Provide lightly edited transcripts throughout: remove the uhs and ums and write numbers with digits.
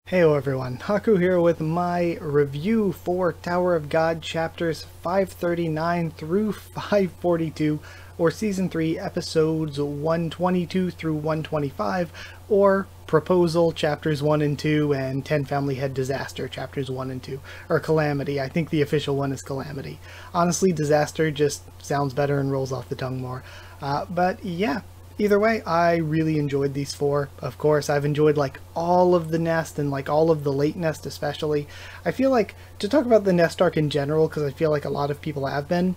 Heyo everyone, Haku here with my review for Tower of God chapters 539 through 542, or Season 3 episodes 122 through 125, or Proposal chapters 1 and 2, and 10 Family Head Disaster chapters 1 and 2, or Calamity. I think the official one is Calamity. Honestly, Disaster just sounds better and rolls off the tongue more. But yeah. Either way, I really enjoyed these four. Of course, I've enjoyed like all of the Nest and like all of the late Nest especially. I feel like, to talk about the Nest arc in general, because I feel like a lot of people have been,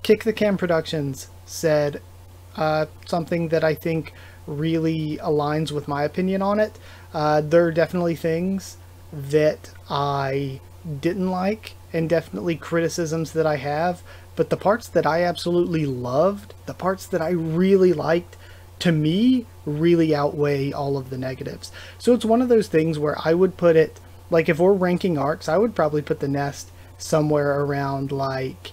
Kick the Can Productions said something that I think really aligns with my opinion on it. There are definitely things that I didn't like, and definitely criticisms that I have, but the parts that I absolutely loved, the parts that I really liked, to me, really outweigh all of the negatives. So it's one of those things where I would put it, like if we're ranking arcs, I would probably put the Nest somewhere around like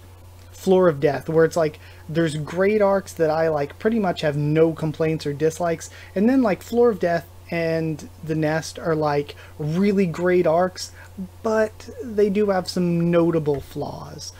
Floor of Death, where it's like there's great arcs that I like pretty much have no complaints or dislikes, and then like Floor of Death and the Nest are like really great arcs, but they do have some notable flaws.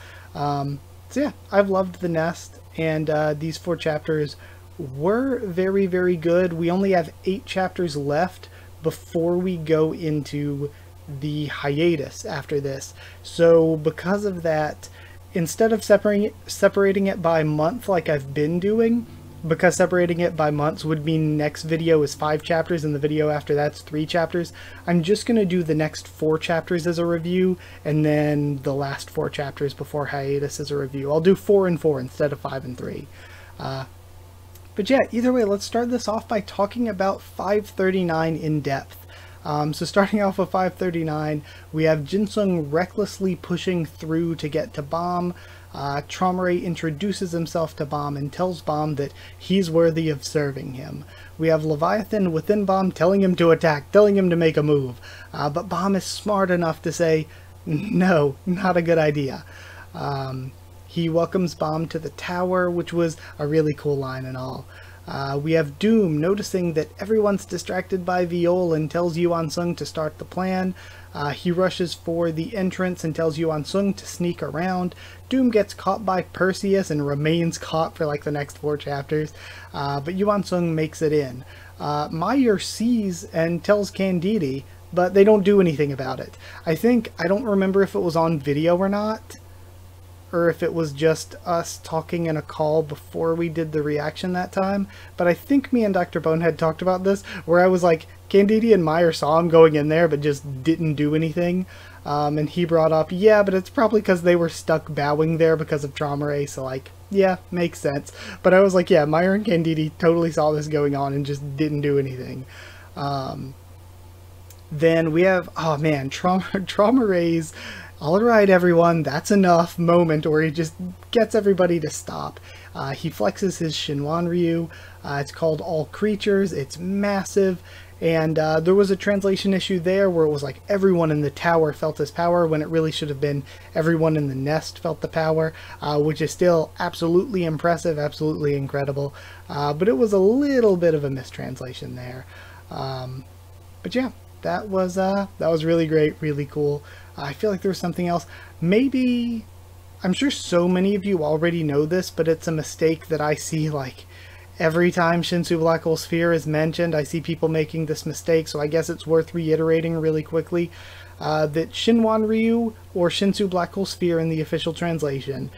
So yeah, I've loved the Nest, and these four chapters were very, very good. We only have 8 chapters left before we go into the hiatus after this. So because of that, instead of separating it by month like I've been doing, because separating it by months would mean next video is 5 chapters and the video after that's 3 chapters, I'm just going to do the next 4 chapters as a review, and then the last 4 chapters before hiatus as a review. I'll do 4 and 4 instead of 5 and 3. But yeah, either way, let's start this off by talking about 539 in depth. So starting off with 539, we have Jinsung recklessly pushing through to get to Bomb. Traumerei introduces himself to Bomb and tells Bomb that he's worthy of serving him. We have Leviathan within Bomb telling him to attack, telling him to make a move. But Bomb is smart enough to say, no, not a good idea. He welcomes Bomb to the tower, which was a really cool line and all. We have Doom noticing that everyone's distracted by Viol and tells Yuan Sung to start the plan. He rushes for the entrance and tells Yuan Sung to sneak around. Doom gets caught by Perseus and remains caught for like the next 4 chapters, but Yuan Sung makes it in. Meyer sees and tells Candide, but they don't do anything about it. I don't remember if it was on video or not, or if it was just us talking in a call before we did the reaction that time, but I think me and Dr. Bonehead talked about this, where I was like, Candide and Meyer saw him going in there but just didn't do anything, and he brought up, yeah, but it's probably because they were stuck bowing there because of Traumerei, so like, yeah, makes sense. But I was like, yeah, Meyer and Candide totally saw this going on and just didn't do anything. Then we have, oh man, Traumerei's "alright everyone, that's enough" moment, where he just gets everybody to stop. He flexes his Shinwan Ryu. It's called All Creatures. It's massive, and there was a translation issue there where it was like everyone in the tower felt his power, when it really should have been everyone in the Nest felt the power, which is still absolutely impressive, absolutely incredible, but it was a little bit of a mistranslation there. But yeah, that was really great, really cool. I feel like there was something else. Maybe, I'm sure so many of you already know this, but it's a mistake that I see like every time Shinsu Black Hole Sphere is mentioned. I see people making this mistake, so I guess it's worth reiterating really quickly. That Shinwan Ryu, or Shinsu Black Hole Sphere in the official translation,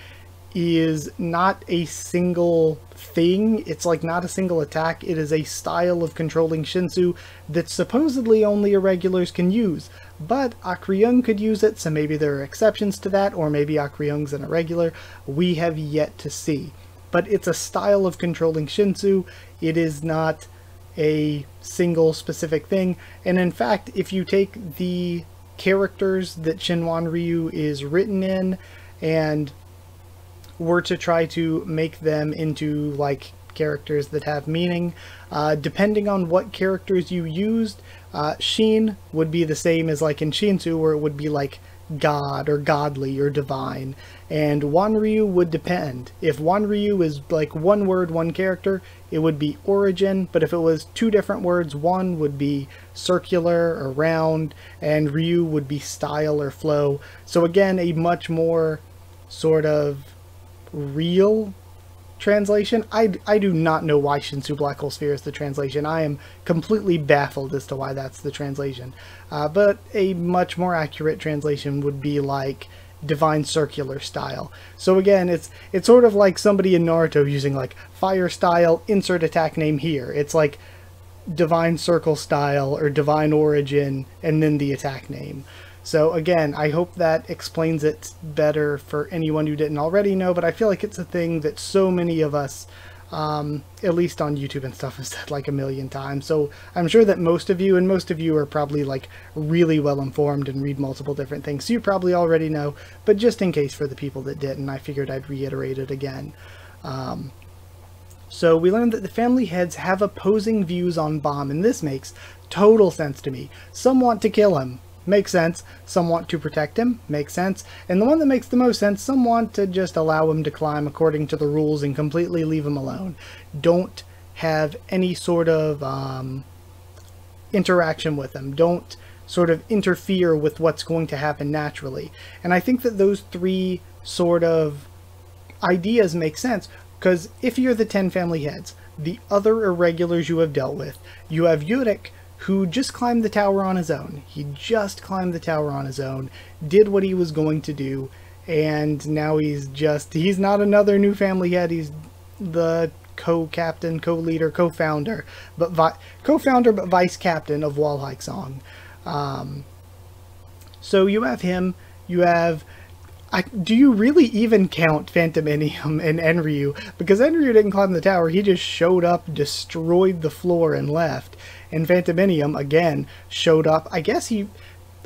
is not a single thing. It's like not a single attack. It is a style of controlling Shinsu that supposedly only irregulars can use. But Akryung could use it, so maybe there are exceptions to that, or maybe Akryung's an irregular. We have yet to see. But it's a style of controlling Shinsu. It is not a single specific thing. And in fact, if you take the characters that Shinwan Ryu is written in and were to try to make them into like characters that have meaning, depending on what characters you used, Shin would be the same as like in Shinsu, where it would be like god or godly or divine, and Wanryu would depend. If Wanryu is like one word, one character, it would be origin, but if it was two different words, one would be circular or round, and Ryu would be style or flow. So again, a much more sort of real translation. I do not know why Shinsu Black Hole Sphere is the translation. I am completely baffled as to why that's the translation. But a much more accurate translation would be like divine circular style. So again, it's sort of like somebody in Naruto using like fire style, insert attack name here. It's like divine circle style or divine origin and then the attack name. So again, I hope that explains it better for anyone who didn't already know, but I feel like it's a thing that so many of us, at least on YouTube and stuff, have said like a million times. So I'm sure that most of you are probably like really well informed and read multiple different things. So you probably already know, but just in case for the people that didn't, I figured I'd reiterate it again. So we learned that the family heads have opposing views on Bomb, and this makes total sense to me. Some want to kill him. Makes sense. Some want to protect him. Makes sense. And the one that makes the most sense, some want to just allow him to climb according to the rules and completely leave him alone. Don't have any sort of interaction with him. Don't sort of interfere with what's going to happen naturally. And I think that those three sort of ideas make sense, because if you're the 10 family heads, the other irregulars you have dealt with, you have Yurik, who just climbed the tower on his own. He just climbed the tower on his own, did what he was going to do, and now he's not another new family head. He's the co-captain, co-leader, co-founder, but vice captain of Wallhike Song. So you have him, you have... do you really even count Phantominium and Enryu? Because Enryu didn't climb the tower, he just showed up, destroyed the floor, and left. And Phantominium, again, showed up. I guess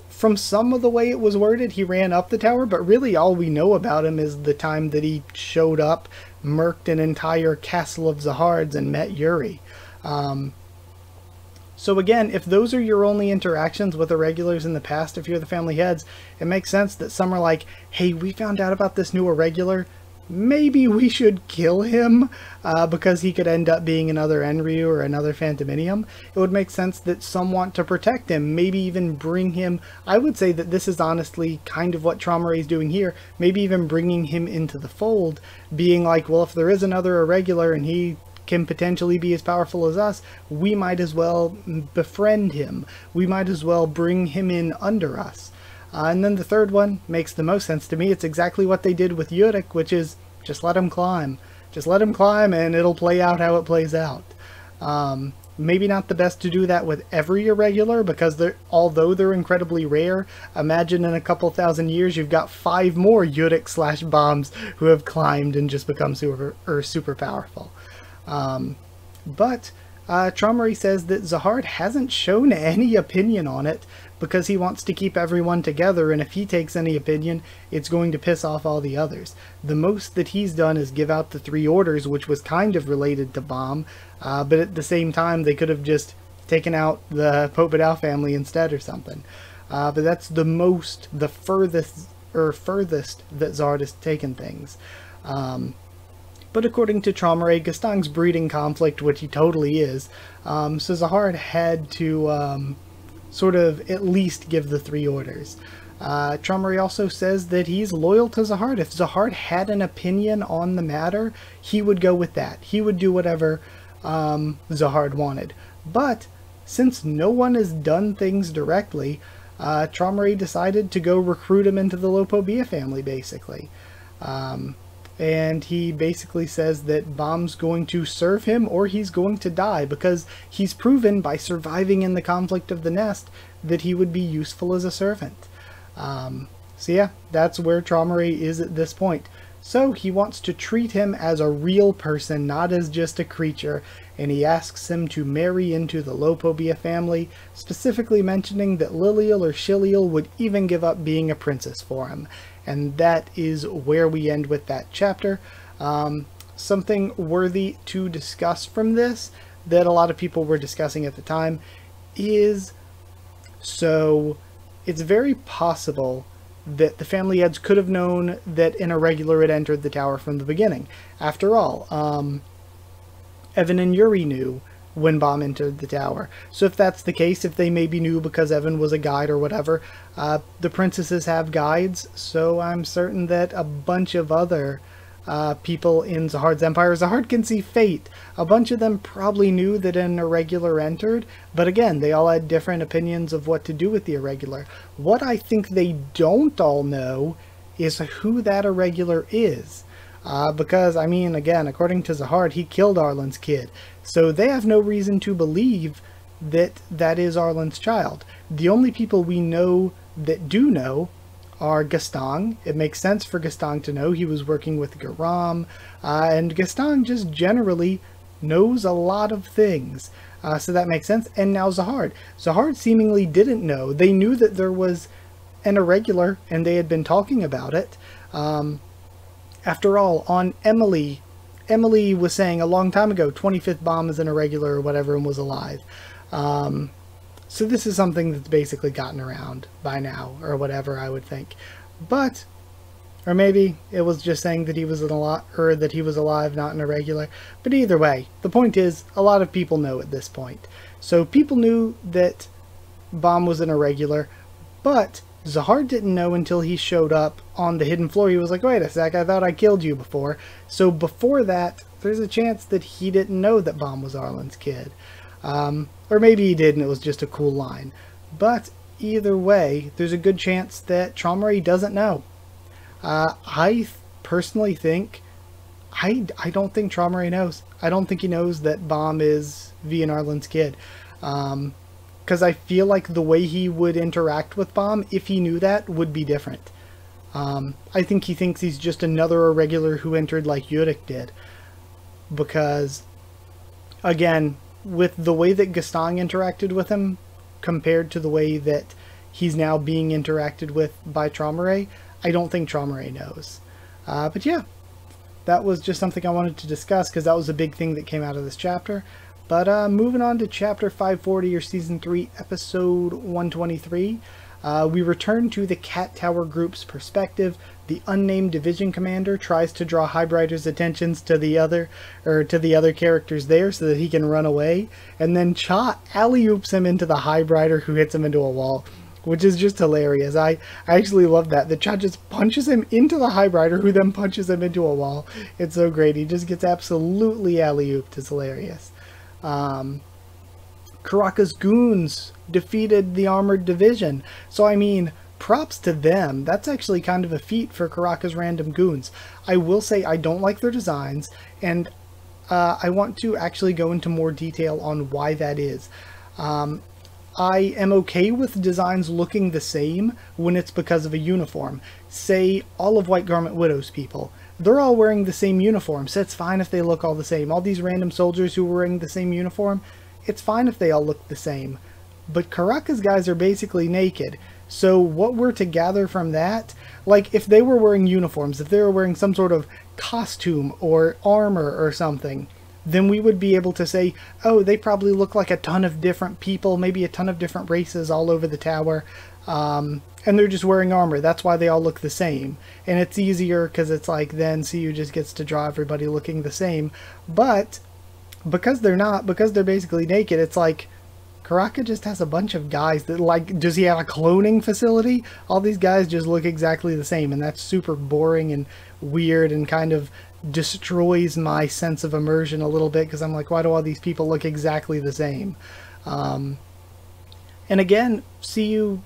from some of the way it was worded, he ran up the tower, but really all we know about him is the time that he showed up, murked an entire castle of Zahards, and met Yuri. So again, if those are your only interactions with irregulars in the past, if you're the family heads, it makes sense that some are like, hey, we found out about this new irregular, maybe we should kill him, because he could end up being another Enryu or another Phantominium. It would make sense that some want to protect him, maybe even bring him... I would say that this is honestly kind of what Traumerei is doing here, maybe even bringing him into the fold, being like, well, if there is another irregular and he can potentially be as powerful as us, we might as well befriend him. We might as well bring him in under us. And then the third one makes the most sense to me. It's exactly what they did with Yurik, which is just let him climb. Just let him climb and it'll play out how it plays out. Maybe not the best to do that with every irregular, because although they're incredibly rare, imagine in a couple thousand years you've got 5 more Yurik / bombs who have climbed and just become super powerful. But Traumerei says that Zahard hasn't shown any opinion on it because he wants to keep everyone together, and if he takes any opinion, it's going to piss off all the others. The most that he's done is give out the 3 orders, which was kind of related to Bomb, but at the same time they could have just taken out the Popodao family instead or something. But that's the furthest that Zahard has taken things. But according to Traumerei, Gastang's breeding conflict, which he totally is, so Zahard had to sort of at least give the 3 orders. Traumerei also says that he's loyal to Zahard. If Zahard had an opinion on the matter, he would go with that. He would do whatever Zahard wanted. But since no one has done things directly, Traumerei decided to go recruit him into the Lopobia family, basically. And he basically says that Bomb's going to serve him or he's going to die, because he's proven by surviving in the conflict of the nest that he would be useful as a servant. So yeah, that's where Traumerei is at this point. So he wants to treat him as a real person, not as just a creature, and he asks him to marry into the Lopobia family, specifically mentioning that Lilial or Shilial would even give up being a princess for him. And that is where we end with that chapter. Something worthy to discuss from this that a lot of people were discussing at the time is, so it's very possible that the family heads could have known that an irregular had entered the tower from the beginning. After all, Evan and Yuri knew when Bomb entered the tower. So if that's the case, if they maybe knew because Evan was a guide or whatever, the princesses have guides, so I'm certain that a bunch of other people in Zahard's empire, Zahard can see fate. A bunch of them probably knew that an irregular entered, but again, they all had different opinions of what to do with the irregular. What I think they don't all know is who that irregular is. Because, I mean, again, according to Zahard, he killed Arlen's kid. So they have no reason to believe that that is Arlen's child. The only people we know that do know are Gaston. It makes sense for Gaston to know. He was working with Garam. And Gaston just generally knows a lot of things. So that makes sense. And now Zahard. Zahard seemingly didn't know. They knew that there was an irregular, and they had been talking about it. After all, on Emily was saying a long time ago, 25th Bomb is an irregular or whatever and was alive. So this is something that's basically gotten around by now, or whatever, I would think. But, or maybe it was just saying that he was that he was alive, not an irregular. But either way, the point is, a lot of people know at this point. So people knew that Bomb was an irregular, but Zahard didn't know until he showed up on the hidden floor. He was like, wait a sec, I thought I killed you before. So before that, there's a chance that he didn't know that Bomb was Arlen's kid. Or maybe he did and it was just a cool line. But either way, there's a good chance that Traumerei doesn't know. I personally think, I don't think Traumerei knows. I don't think he knows that Bomb is V and Arlen's kid. Because I feel like the way he would interact with Bomb, if he knew that, would be different. I think he thinks he's just another irregular who entered like Yurik did. Because, again, with the way that Gaston interacted with him, compared to the way that he's now being interacted with by Traumerei, I don't think Traumerei knows. But yeah, that was just something I wanted to discuss, because that was a big thing that came out of this chapter. But moving on to Chapter 540, or Season 3, Episode 123, we return to the Cat Tower group's perspective. The unnamed division commander tries to draw Highbrighter's attentions to the other characters there so that he can run away, and then Cha alley-oops him into the Highbrighter, who hits him into a wall, which is just hilarious. I actually love that. The Cha just punches him into the Highbrighter, who then punches him into a wall. It's so great. He just gets absolutely alley-ooped. It's hilarious. Karaka's goons defeated the armored division. So, I mean, props to them. That's actually kind of a feat for Karaka's random goons. I will say I don't like their designs, and I want to actually go into more detail on why that is. I am okay with designs looking the same when it's because of a uniform. Say, all of White Garment Widow's people. They're all wearing the same uniform, so it's fine if they look all the same. All these random soldiers who are wearing the same uniform, it's fine if they all look the same. But Karaka's guys are basically naked. So what we're to gather from that, like if they were wearing uniforms, if they were wearing some sort of costume or armor or something, then we would be able to say, oh, they probably look like a ton of different people, maybe a ton of different races all over the tower. And they're just wearing armor. That's why they all look the same. And it's easier because it's like then CU just gets to draw everybody looking the same. But because they're not, because they're basically naked, it's like Karaka just has a bunch of guys that, like, does he have a cloning facility? All these guys just look exactly the same, and that's super boring and weird and kind of destroys my sense of immersion a little bit, because I'm like, why do all these people look exactly the same? And again, CU,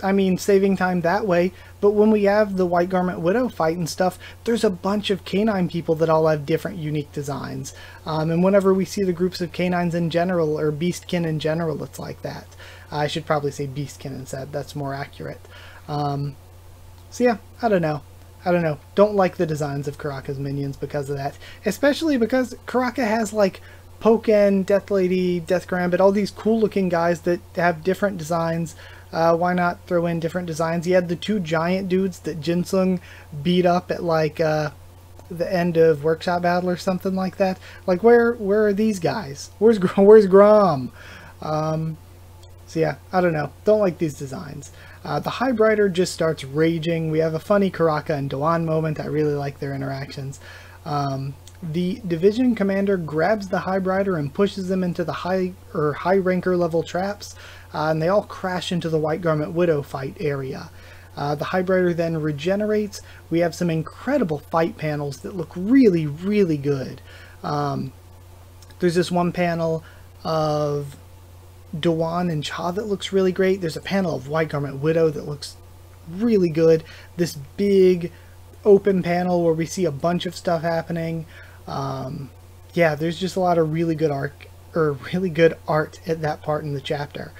I mean, saving time that way, but when we have the White Garment Widow fight and stuff, there's a bunch of canine people that all have different unique designs. And whenever we see the groups of canines in general, or beastkin in general, it's like that. I should probably say beastkin instead, that's more accurate. So yeah, I don't know. Don't like the designs of Karaka's minions because of that. Especially because Karaka has, like, Pokken, Death Lady, Death Gambit, all these cool looking guys that have different designs. Why not throw in different designs? He had the two giant dudes that Jinsung beat up at, like, the end of Workshop Battle or something like that. Like, where are these guys? Where's Grom? So yeah, I don't know. Don't like these designs. The Highbrighter just starts raging. We have a funny Karaka and Dewan moment. I really like their interactions. The division commander grabs the Highbrighter and pushes them into the high ranker level traps, and they all crash into the White Garment Widow fight area. The Highbrighter then regenerates. We have some incredible fight panels that look really, really good. There's this one panel of Dewan and Cha that looks really great. There's a panel of White Garment Widow that looks really good. This big open panel where we see a bunch of stuff happening. Yeah, there's just a lot of really good art at that part in the chapter.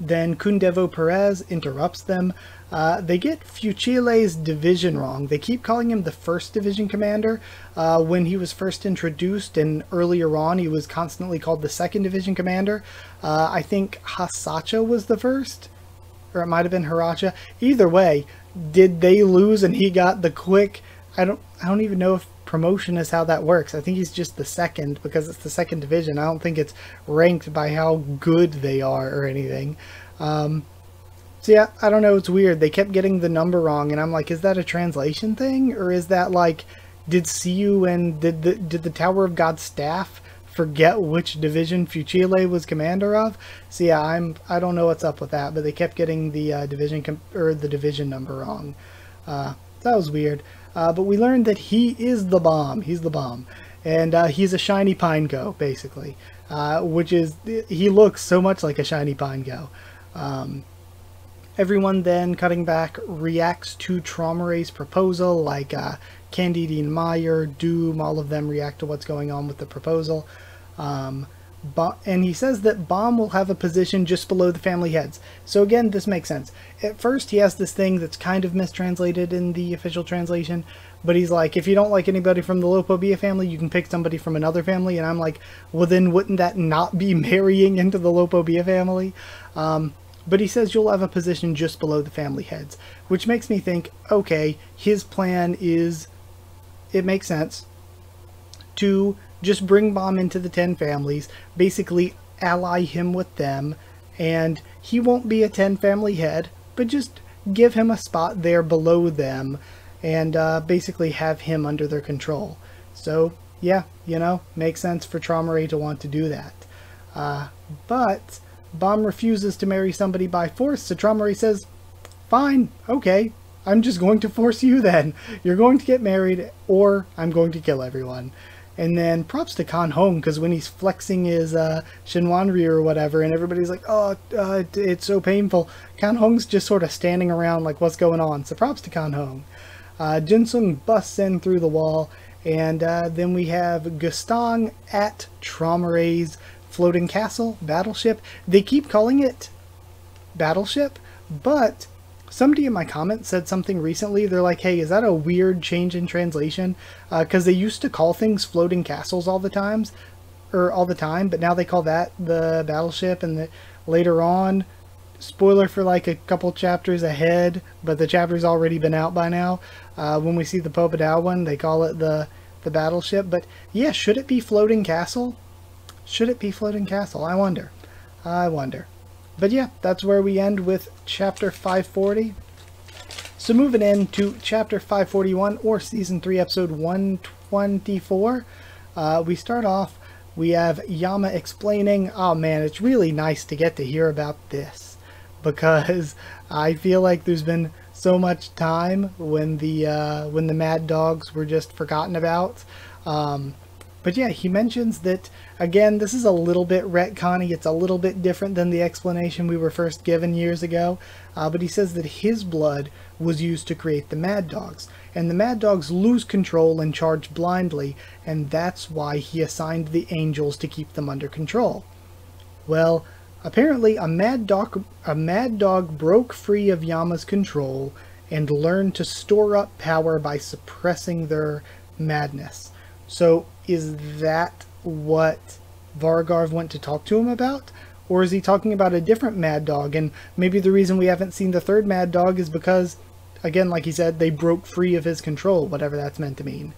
Then Kundevo Perez interrupts them. They get Fucile's division wrong. They keep calling him the first division commander. When he was first introduced and earlier on, he was constantly called the second division commander. I think Hasacha was the first, or it might have been Hiracha. Either way, did they lose and he got the quick? I don't even know if promotion is how that works. I think he's just the second because it's the second division. I don't think it's ranked by how good they are or anything. So yeah, I don't know. It's weird. They kept getting the number wrong, and I'm like, is that a translation thing, or is that like, did Siyu and did the Tower of God's staff forget which division Fucile was commander of? So yeah, I don't know what's up with that, but they kept getting the division number wrong. That was weird. But we learned that he is the bomb. He's the bomb. And he's a shiny Pineco, basically. Which is, he looks so much like a shiny Pineco. Everyone then, cutting back, reacts to Traumerei's proposal, like Candide and Meyer, Doom, all of them react to what's going on with the proposal. And he says that Bomb will have a position just below the family heads. So again, this makes sense. At first, he has this thing that's kind of mistranslated in the official translation, but he's like, if you don't like anybody from the Lopobia family, you can pick somebody from another family. And I'm like, well, then wouldn't that not be marrying into the Lopobia family? But he says you'll have a position just below the family heads, which makes me think, okay, his plan is, it makes sense to just bring Bomb into the 10 families, basically ally him with them, and he won't be a 10 family head, but just give him a spot there below them, and basically have him under their control. So yeah, you know, makes sense for Traumerei to want to do that. But Bomb refuses to marry somebody by force, so Traumerei says, fine, okay, I'm just going to force you then. You're going to get married, or I'm going to kill everyone. And then props to Kan Hong, because when he's flexing his Shinwanryu or whatever, and everybody's like, oh, it's so painful, Kan Hong's just sort of standing around like, what's going on? So props to Kan Hong. Jinsung busts in through the wall, and then we have Gustang at Traumerei's floating castle, battleship. They keep calling it battleship, but somebody in my comments said something recently. They're like, hey, is that a weird change in translation? Because they used to call things floating castles all the time, but now they call that the battleship. And later on, spoiler for like a couple chapters ahead, but the chapter's already been out by now. When we see the Popodao one, they call it the battleship. But yeah, should it be floating castle? Should it be floating castle? I wonder. But yeah, that's where we end with chapter 540. So moving into chapter 541, or season 3, episode 124, we start off, we have Yama explaining, oh man, it's really nice to get to hear about this, because I feel like there's been so much time when the Mad Dogs were just forgotten about. But yeah, he mentions that, again, this is a little bit retconny. It's a little bit different than the explanation we were first given years ago. But he says that his blood was used to create the Mad Dogs. And the Mad Dogs lose control and charge blindly. And that's why he assigned the angels to keep them under control. Well, apparently a Mad Dog broke free of Yama's control and learned to store up power by suppressing their madness. So is that what Vargarv went to talk to him about? Or is he talking about a different Mad Dog? And maybe the reason we haven't seen the third Mad Dog is because, again, like he said, they broke free of his control, whatever that's meant to mean.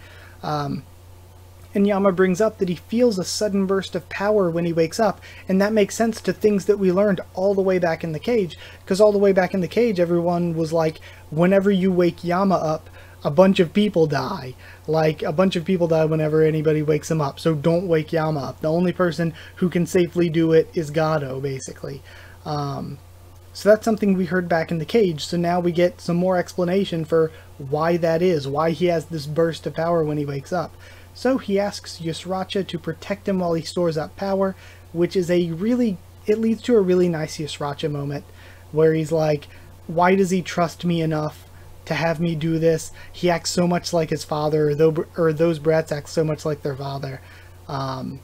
And Yama brings up that he feels a sudden burst of power when he wakes up, and that makes sense to things that we learned all the way back in the cage, because all the way back in the cage everyone was like, whenever you wake Yama up, a bunch of people die. Like, a bunch of people die whenever anybody wakes him up, so don't wake Yama up. The only person who can safely do it is Gado, basically. So that's something we heard back in the cage, so now we get some more explanation for why that is, why he has this burst of power when he wakes up. So he asks Yusracha to protect him while he stores up power, which is it leads to a really nice Yusracha moment, where he's like, why does he trust me enough to have me do this? He acts so much like his father, or those brats act so much like their father. And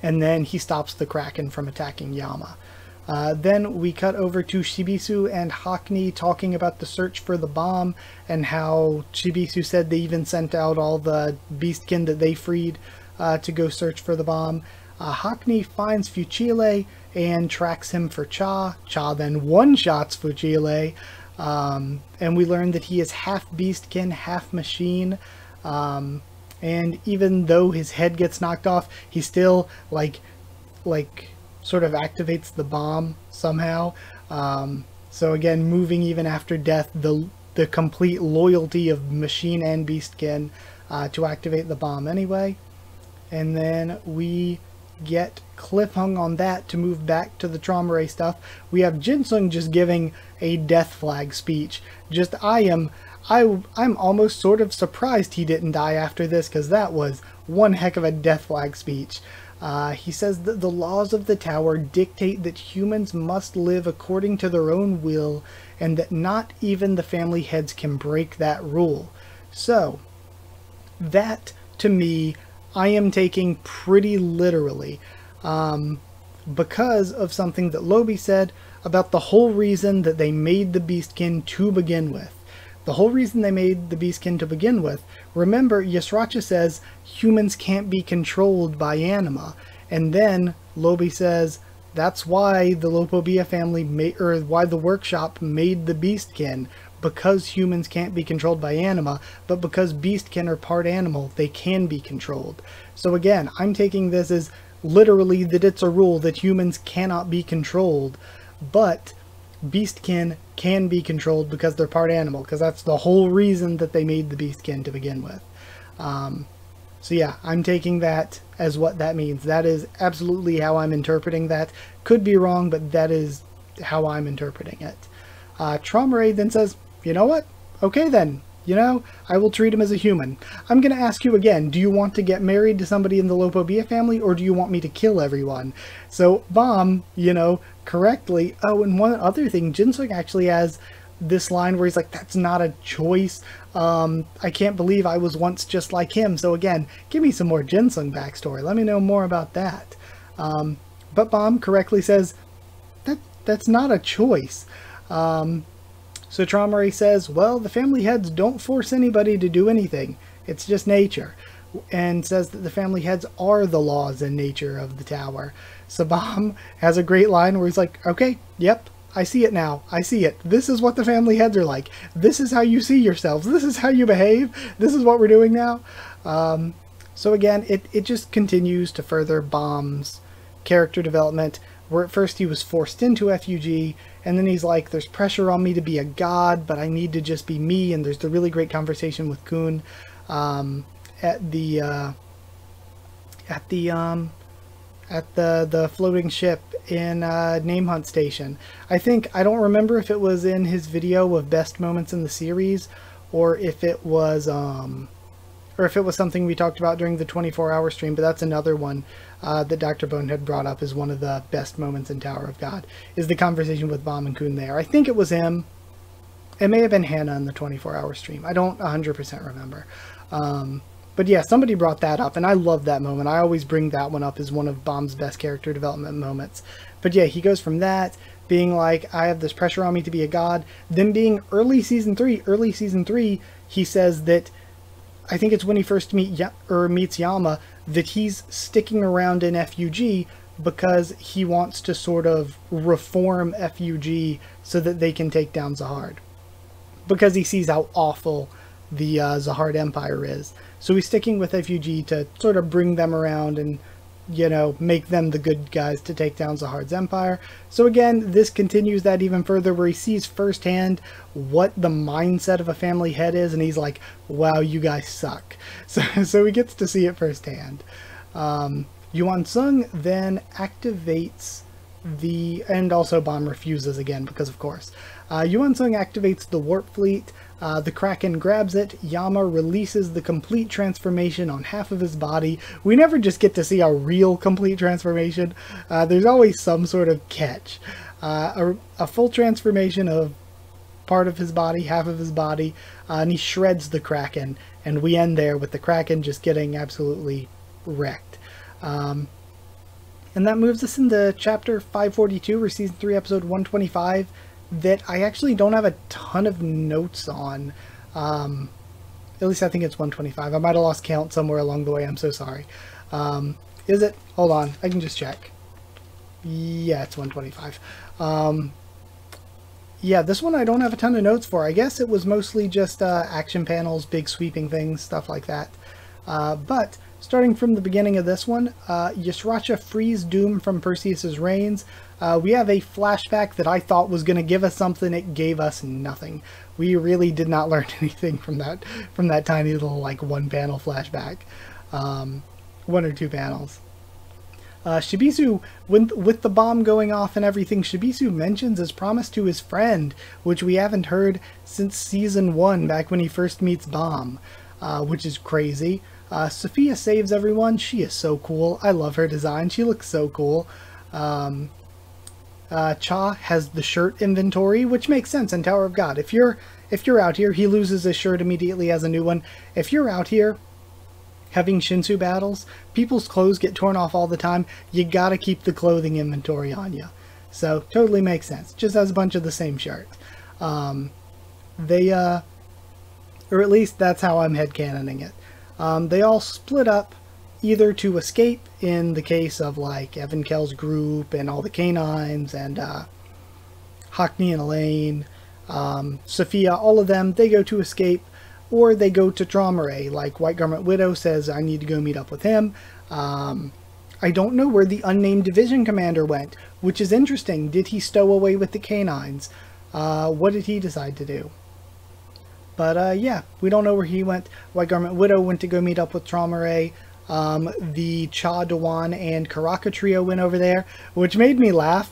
then he stops the Kraken from attacking Yama. Then we cut over to Shibisu and Haku talking about the search for the bomb, and how Shibisu said they even sent out all the beastkin that they freed to go search for the bomb. Haku finds Fuchile and tracks him for Cha. Cha then one-shots Fuchile, and we learn that he is half beastkin, half machine. And even though his head gets knocked off, he still like sort of activates the bomb somehow. So again, moving even after death, the complete loyalty of machine and beastkin to activate the bomb anyway. And then we get cliffhung on that to move back to the Traumerei stuff. We have Jinsung just giving a death flag speech. I'm almost sort of surprised he didn't die after this, because that was one heck of a death flag speech. He says that the laws of the tower dictate that humans must live according to their own will, and that not even the family heads can break that rule. So, that, to me, I am taking pretty literally, because of something that Lobby said about the whole reason that they made the beastkin to begin with. The whole reason they made the beastkin to begin with, remember, Yusracha says humans can't be controlled by anima, and then Lobby says that's why the Lopobia family why the workshop made the beastkin, because humans can't be controlled by anima, but because beastkin are part animal, they can be controlled. So again, I'm taking this as literally that it's a rule that humans cannot be controlled, but beastkin can be controlled because they're part animal, because that's the whole reason that they made the beastkin to begin with. So yeah, I'm taking that as what that means. That is absolutely how I'm interpreting that. Could be wrong, but that is how I'm interpreting it. Traumerei then says, you know what? Okay then. I will treat him as a human. I'm going to ask you again, do you want to get married to somebody in the Lopobia family, or do you want me to kill everyone? So, Bomb, correctly. Oh, and one other thing, Jinsung actually has this line where he's like, that's not a choice. I can't believe I was once just like him. So again, give me some more Jinsung backstory. Let me know more about that. But Bomb correctly says, that's not a choice. So Traumerei says, well, the family heads don't force anybody to do anything. It's just nature. And says that the family heads are the laws and nature of the tower. So Bomb has a great line where he's like, okay, yep, I see it now. I see it. This is what the family heads are like. This is how you see yourselves. This is how you behave. This is what we're doing now. So again, it just continues to further Bomb's character development, where at first he was forced into FUG, and then he's like, there's pressure on me to be a god, but I need to just be me. And there's the really great conversation with Kun at the floating ship in Name Hunt Station. I don't remember if it was in his video of best moments in the series, or if it was something we talked about during the 24-hour stream, but that's another one that Dr. Bonehead brought up as one of the best moments in Tower of God, is the conversation with Bomb and Kun there. I think it was him. It may have been Hannah in the 24-hour stream. I don't 100% remember. But yeah, somebody brought that up, and I love that moment. I always bring that one up as one of Bomb's best character development moments. But yeah, he goes from that, being like, I have this pressure on me to be a god, then being early season 3, he says that, I think it's when he first meets Yama, that he's sticking around in FUG because he wants to sort of reform FUG so that they can take down Zahard. Because he sees how awful the Zahard Empire is. So he's sticking with FUG to sort of bring them around and, you know, make them the good guys to take down Zahard's empire. So again, this continues that even further, where he sees firsthand what the mindset of a family head is, and he's like, wow, you guys suck. So he gets to see it firsthand. Yuan Sung then activates and also Bomb refuses again, because of course. Yuan Sung activates the Warp Fleet. The Kraken grabs it. Yama releases the complete transformation on half of his body. We never just get to see a real complete transformation. There's always some sort of catch. A full transformation of part of his body, half of his body, and he shreds the Kraken. And we end there with the Kraken just getting absolutely wrecked. And that moves us into chapter 542, or season 3, episode 125, that I actually don't have a ton of notes on. At least I think it's 125. I might have lost count somewhere along the way. I'm so sorry. Is it? Hold on. I can just check. Yeah, it's 125. Yeah, this one I don't have a ton of notes for. I guess it was mostly just action panels, big sweeping things, stuff like that. But starting from the beginning of this one, Yasracha frees Doom from Perseus's reigns. We have a flashback that I thought was going to give us something. It gave us nothing. We really did not learn anything from that tiny little, like, one panel flashback. 1 or 2 panels. Shibisu, with the bomb going off and everything, Shibisu mentions his promise to his friend, which we haven't heard since season 1, back when he first meets Bomb, which is crazy. Sophia saves everyone. She is so cool. I love her design. She looks so cool. Cha has the shirt inventory, which makes sense in Tower of God. If you're out here, he loses his shirt immediately, has a new one. If you're out here having Shinsu battles, people's clothes get torn off all the time. You gotta keep the clothing inventory on you. So totally makes sense. Just has a bunch of the same shirts. Or at least that's how I'm headcanoning it. They all split up, either to escape, in the case of like Evan Kell's group and all the canines and Hackney and Elaine, Sophia, all of them, they go to escape, or they go to Traumerei. Like White Garment Widow says, I need to go meet up with him. I don't know where the unnamed division commander went, which is interesting. Did he stow away with the canines? What did he decide to do? But yeah, we don't know where he went. White Garment Widow went to go meet up with Traumerei. The Cha, Dewan, and Karaka trio went over there, which made me laugh,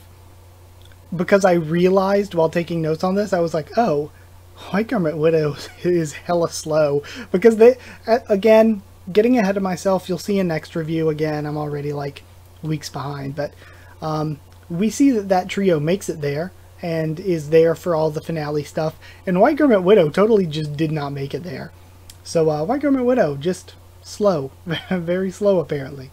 because I realized while taking notes on this, I was like, oh, White Garment Widow is hella slow. Because they, again, getting ahead of myself, you'll see in next review, again, I'm already like weeks behind, but we see that trio makes it there and is there for all the finale stuff, and White Garment Widow totally just did not make it there. So White Garment Widow, just slow. Very slow, apparently.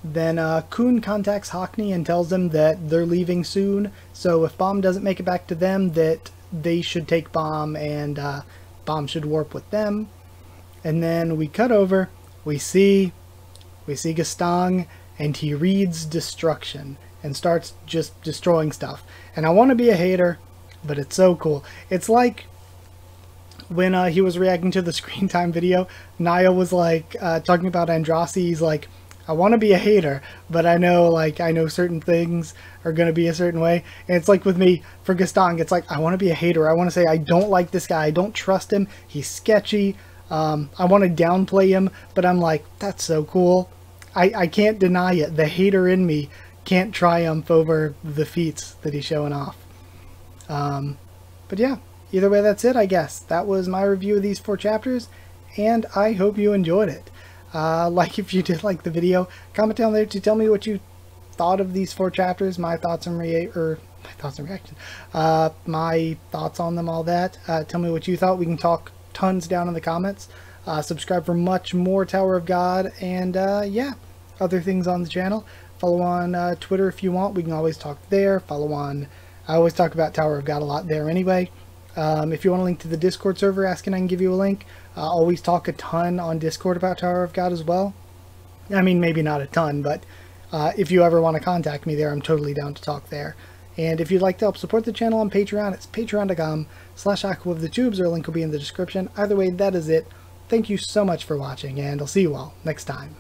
Then Kun contacts Hackney and tells them that they're leaving soon, so if Bomb doesn't make it back to them, that they should take Bomb, and Bomb should warp with them. And then we cut over, we see Gaston, and he reads destruction and starts just destroying stuff. And I want to be a hater, but it's so cool. It's like when he was reacting to the screen time video, Naya was like talking about Andraste. He's like, I want to be a hater, but I know certain things are going to be a certain way. And it's like with me, for Gaston, it's like, I want to be a hater. I want to say, I don't like this guy. I don't trust him. He's sketchy. I want to downplay him, but I'm like, that's so cool. I can't deny it. The hater in me can't triumph over the feats that he's showing off. But yeah, either way, that's it, I guess. That was my review of these 4 chapters, and I hope you enjoyed it. Like if you did like the video, comment down there to tell me what you thought of these 4 chapters, my thoughts and reaction, my thoughts on them, all that. Tell me what you thought. We can talk tons down in the comments. Subscribe for much more Tower of God, and yeah, other things on the channel. Follow on Twitter if you want. We can always talk there. Follow on, I always talk about Tower of God a lot there anyway. If you want a link to the Discord server, ask and I can give you a link. Always talk a ton on Discord about Tower of God as well. I mean, maybe not a ton, but if you ever want to contact me there, I'm totally down to talk there. And if you'd like to help support the channel on Patreon, it's patreon.com/Haku of the Tubes, or a link will be in the description. Either way, that is it. Thank you so much for watching, and I'll see you all next time.